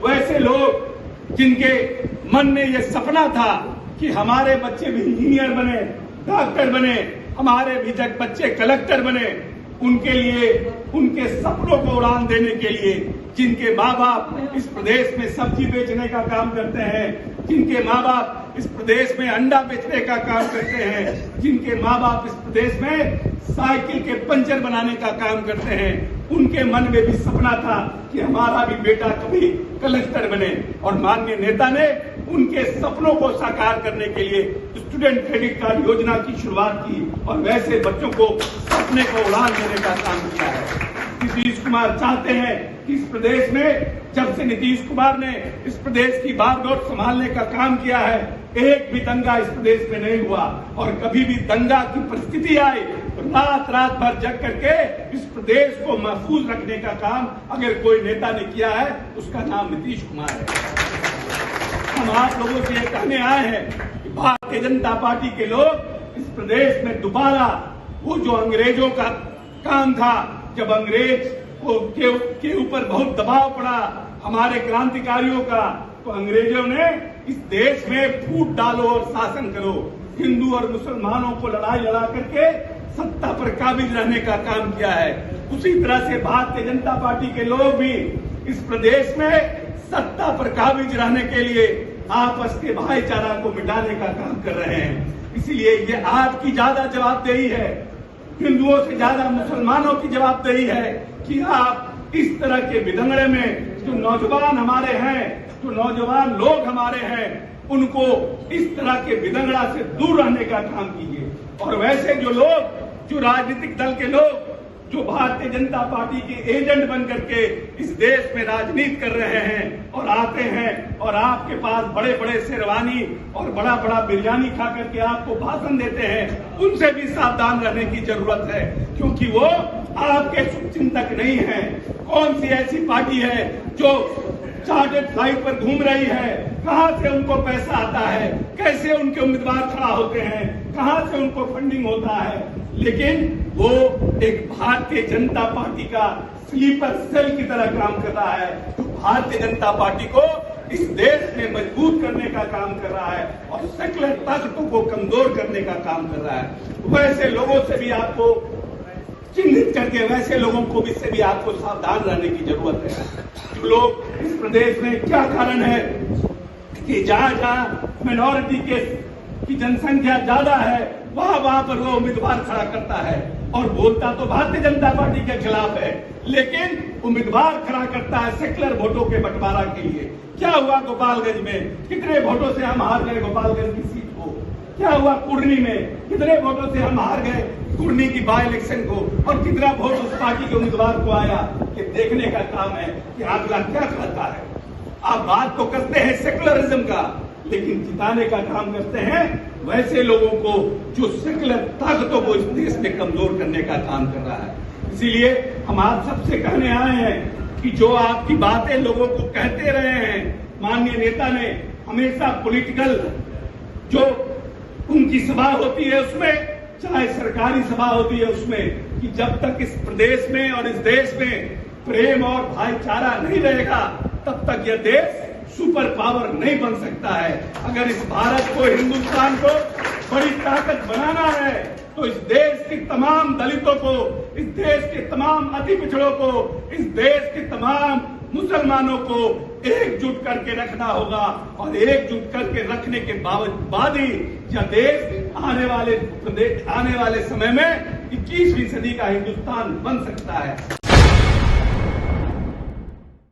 वैसे लोग जिनके मन में ये सपना था कि हमारे बच्चे भी इंजीनियर बने, डॉक्टर बने, हमारे भी बच्चे कलेक्टर बने, उनके लिए, उनके सपनों को उड़ान देने के लिए, जिनके माँ बाप इस प्रदेश में सब्जी बेचने का काम करते हैं, जिनके माँ बाप इस प्रदेश में अंडा बेचने का काम करते हैं, जिनके माँ बाप इस प्रदेश में साइकिल के पंचर बनाने का काम करते हैं, उनके मन में भी सपना था कि हमारा भी बेटा कभी कलेक्टर बने। और माननीय नेता ने उनके सपनों को साकार करने के लिए स्टूडेंट क्रेडिट कार्ड योजना की शुरुआत की और वैसे बच्चों को सपने को उड़ान देने का काम किया है। नीतीश कुमार चाहते हैं कि इस प्रदेश में, जब से नीतीश कुमार ने इस प्रदेश की बागडोर संभालने का काम किया है, एक भी दंगा इस प्रदेश में नहीं हुआ। और कभी भी दंगा की परिस्थिति आई तो रात भर जग करके इस प्रदेश को महफूज रखने का काम अगर कोई नेता ने किया है, उसका नाम नीतीश कुमार है। हम आप लोगों से ये कहने आए हैं कि भारतीय जनता पार्टी के लोग इस प्रदेश में दोबारा वो जो अंग्रेजों का काम था, जब अंग्रेज के ऊपर बहुत दबाव पड़ा हमारे क्रांतिकारियों का, तो अंग्रेजों ने इस देश में फूट डालो और शासन करो, हिंदू और मुसलमानों को लड़ाई लड़ा करके सत्ता पर काबिज रहने का काम किया है। उसी तरह से भारतीय जनता पार्टी के लोग भी इस प्रदेश में सत्ता पर काबिज रहने के लिए आपस के भाईचारा को मिटाने का काम कर रहे हैं। इसलिए ये आपकी ज्यादा जवाबदेही है, हिंदुओं से ज्यादा मुसलमानों की जवाबदेही है कि आप इस तरह के विदंगड़े में जो नौजवान हमारे हैं, जो नौजवान लोग हमारे हैं, उनको इस तरह के विदंगड़ा से दूर रहने का काम कीजिए। और वैसे जो लोग, जो राजनीतिक दल के लोग जो भारतीय जनता पार्टी के एजेंट बन करके इस देश में राजनीति कर रहे हैं और आते हैं और आपके पास बड़े बड़े शेरवानी और बड़ा बड़ा बिरयानी खा करके आपको भाषण देते हैं, उनसे भी सावधान रहने की जरूरत है, क्योंकि वो आपके शुभचिंतक नहीं है। कौन सी ऐसी पार्टी है जो चार्टर्ड फ्लाइट पर घूम रही है, कहां से उनको पैसा आता है, कैसे उनके उम्मीदवार खड़ा होते हैं, कहां से उनको फंडिंग होता है, लेकिन वो एक भारतीय जनता पार्टी का स्लीपर सेल की तरह काम कर रहा है, जो भारतीय जनता पार्टी को इस देश में मजबूत करने का काम कर रहा है और सेक्युलर ताकतों को कमजोर करने का काम कर रहा है। वैसे लोगों से भी आपको चिन्हित करके, वैसे लोगों को भी से भी आपको सावधान रहने की जरूरत है। जो लोग इस प्रदेश में, क्या कारण है कि जहां मिनॉरिटी की जनसंख्या ज्यादा है, वहां पर वो उम्मीदवार खड़ा करता है और बोलता तो भारतीय जनता पार्टी के खिलाफ है, लेकिन उम्मीदवार खड़ा करता है सेक्युलर वोटों के बंटवारा के लिए। क्या हुआ गोपालगंज में, कितने वोटों से हम हार गए गोपालगंज की सीट को? क्या हुआ कुर्नी में, कितने वोटों से हम हार गए कुर्नी की बाई इलेक्शन को, और कितना वोट उस पार्टी के उम्मीदवार को आया? ये देखने का काम है कि अगला क्या करता है। आप बात तो करते हैं सेक्युलरिज्म का, लेकिन जिताने का काम करते हैं वैसे लोगों को जो सेक्युलर ताकतों को इस देश में कमजोर करने का काम कर रहा है। इसीलिए हम आप सबसे कहने आए हैं कि जो आपकी बातें लोगों को कहते रहे हैं, माननीय नेता ने हमेशा पॉलिटिकल जो उनकी सभा होती है उसमें, चाहे सरकारी सभा होती है उसमें, कि जब तक इस प्रदेश में और इस देश में प्रेम और भाईचारा नहीं रहेगा, तब तक यह देश सुपर पावर नहीं बन सकता है। अगर इस भारत को, हिंदुस्तान को बड़ी ताकत बनाना है, तो इस देश के तमाम दलितों को, इस देश के तमाम अति पिछड़ों को, इस देश के तमाम मुसलमानों को एकजुट करके रखना होगा। और एकजुट करके रखने के बाद ही यह देश आने वाले समय में 21वीं सदी का हिंदुस्तान बन सकता है।